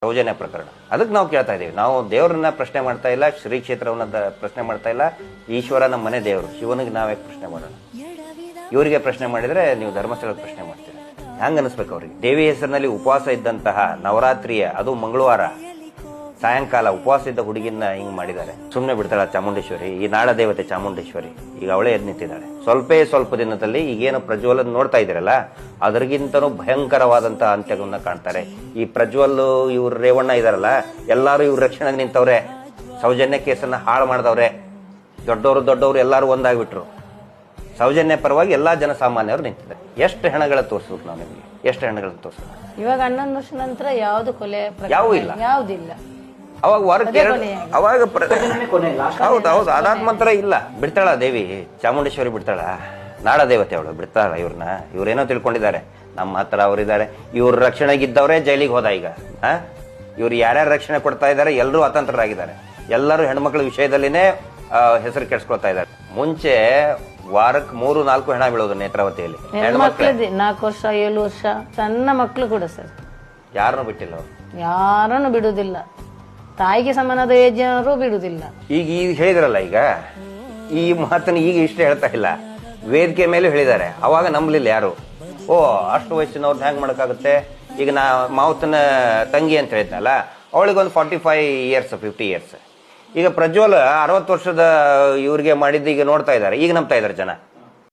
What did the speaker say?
ಸೌಜನ್ಯ ಪ್ರಕರಣ. ಅದಕ್ಕೆ ನಾವು ಕೇಳ್ತಾ ಇದೀವಿ. ನಾವು ದೇವರನ್ನ ಪ್ರಶ್ನೆ ಮಾಡ್ತಾ ಇಲ್ಲ, ಶ್ರೀ ಕ್ಷೇತ್ರವನ್ನ ಪ್ರಶ್ನೆ ಮಾಡ್ತಾ ಇಲ್ಲ. ಈಶ್ವರ ನಮ್ಮ ಮನೆ ದೇವರು, ಶಿವನಿಗೆ ನಾವೇ ಪ್ರಶ್ನೆ ಮಾಡೋಣ. ಇವರಿಗೆ ಪ್ರಶ್ನೆ ಮಾಡಿದ್ರೆ ನೀವು ಧರ್ಮಸ್ಥಳಕ್ಕೆ ಪ್ರಶ್ನೆ ಮಾಡ್ತೀರಿ. ಹ್ಯಾಂಗ ಅನಿಸ್ಬೇಕು ಅವ್ರಿಗೆ? ದೇವಿ ಹೆಸರಿನಲ್ಲಿ ಉಪವಾಸ ಇದ್ದಂತಹ ನವರಾತ್ರಿಯ, ಅದು ಮಂಗಳವಾರ ಸಾಯಂಕಾಲ ಉಪವಾಸ ಇದ್ದ ಹುಡುಗಿನ ಹಿಂಗ್ ಮಾಡಿದ್ದಾರೆ. ಸುಮ್ಮನೆ ಬಿಡ್ತಾಳ ಚಾಮುಂಡೇಶ್ವರಿ, ಈ ನಾಡ ದೇವತೆ ಚಾಮುಂಡೇಶ್ವರಿ ಈಗ ಅವಳೇ ಎದ್ದು ನಿಂತಿದ್ದಾಳೆ. ಸ್ವಲ್ಪ ದಿನದಲ್ಲಿ ಈಗೇನು ಪ್ರಜ್ವಲ್ ನೋಡ್ತಾ ಇದ್ದೀರಲ್ಲ, ಅದರಿಗಿಂತನೂ ಭಯಂಕರವಾದಂತಹ ಅಂತ್ಯಗಳನ್ನ ಕಾಣ್ತಾರೆ. ಈ ಪ್ರಜ್ವಲ್ ಇವ್ರು ರೇವಣ್ಣ ಇದಾರಲ್ಲ, ಎಲ್ಲಾರು ಇವ್ರ ರಕ್ಷಣೆಗೆ ನಿಂತವ್ರೆ. ಸೌಜನ್ಯ ಕೇಸನ್ನ ಹಾಳು ಮಾಡಿದವ್ರೆ. ದೊಡ್ಡವರು ಎಲ್ಲಾರು ಒಂದಾಗ್ಬಿಟ್ರು. ಸೌಜನ್ಯ ಪರವಾಗಿ ಎಲ್ಲಾ ಜನಸಾಮಾನ್ಯರು ನಿಂತಿದ್ದಾರೆ. ಎಷ್ಟು ಹೆಣಗಳ ತೋರಿಸ್ಬೇಕು ನಾವು ನಿಮಗೆ? ಎಷ್ಟು ಹೆಣಗಳನ್ನ ತೋರಿಸ್ಬೇಕು? ಇವಾಗ 11 ವರ್ಷ ನಂತರ ಯಾವ್ದು ಕೊಲೆ ಯಾವೂ ಇಲ್ಲ, ಯಾವುದಿಲ್ಲ. ಅವಾಗ ವಾರಕ್ಕೆ ಅವಾಗ ಹೌದು ಅದಾದ ನಂತರ ಇಲ್ಲ. ಬಿಡ್ತಾಳ ದೇವಿ ಚಾಮುಂಡೇಶ್ವರಿ, ಬಿಡ್ತಾಳ ನಾಡ ದೇವತೆ ಅವಳು, ಬಿಡ್ತಾಳ ಇವ್ರನ್ನ. ಇವ್ರೇನೋ ತಿಳ್ಕೊಂಡಿದ್ದಾರೆ ನಮ್ಮ ಹತ್ರ ಅವರಿದ್ದಾರೆ. ಇವ್ರ ರಕ್ಷಣೆಗಿದ್ದವರೇ ಜೈಲಿಗೆ ಹೋದ. ಈಗ ಇವ್ರು ಯಾರ್ಯಾರು ರಕ್ಷಣೆ ಕೊಡ್ತಾ ಇದ್ದಾರೆ ಎಲ್ಲರೂ ಅತಂತ್ರರಾಗಿದ್ದಾರೆ. ಎಲ್ಲರೂ ಹೆಣ್ಮಕ್ಳ ವಿಷಯದಲ್ಲಿನೇ ಹೆಸರು ಕೆಡ್ಸ್ಕೊಳ್ತಾ ಇದ್ದಾರೆ. ಮುಂಚೆ ವಾರಕ್ಕೆ 3-4 ಹೆಣ ಬೀಳೋದು ನೇತ್ರಾವತಿಯಲ್ಲಿ. 4 ವರ್ಷ 7 ವರ್ಷ ಸಣ್ಣ ಮಕ್ಕಳು ಕೂಡ ಸರ್ ಯಾರನ್ನು ಬಿಟ್ಟಿಲ್ಲ ಅವ್ರು, ಯಾರನ್ನು ಬಿಡುದಿಲ್ಲ. ತಾಯಿಗೆ ಸಮಾನದ ಜನರು ಬಿಡುದಿಲ್ಲ. ಈಗ ಹೇಳಿದ್ರಲ್ಲ, ಈಗ ಈ ಮಾತನ್ನು ಈಗ ಇಷ್ಟ ಹೇಳ್ತಾ ಇಲ್ಲ, ವೇದಿಕೆ ಮೇಲೆ ಹೇಳಿದ್ದಾರೆ. ಅವಾಗ ನಂಬಲಿಲ್ಲ ಯಾರು. ಅಷ್ಟು ವಯಸ್ಸಿನವ್ರನ್ನ ಹೆಂಗ್ ಮಾಡಕ್ಕಾಗುತ್ತೆ? ಈಗ ನಾ ಮಾವತನ ತಂಗಿ ಅಂತ ಹೇಳಿದ್ನಲ್ಲ, ಅವಳಿಗೊಂದು 45 ಇಯರ್ಸ್ 50 ಇಯರ್ಸ್. ಈಗ ಪ್ರಜ್ವಲ್ 60 ವರ್ಷದ ಇವ್ರಿಗೆ ಮಾಡಿದ್ದು ಈಗ ನೋಡ್ತಾ ಇದ್ದಾರೆ. ಈಗ ನಂಬ್ತಾ ಇದಾರೆ ಜನ.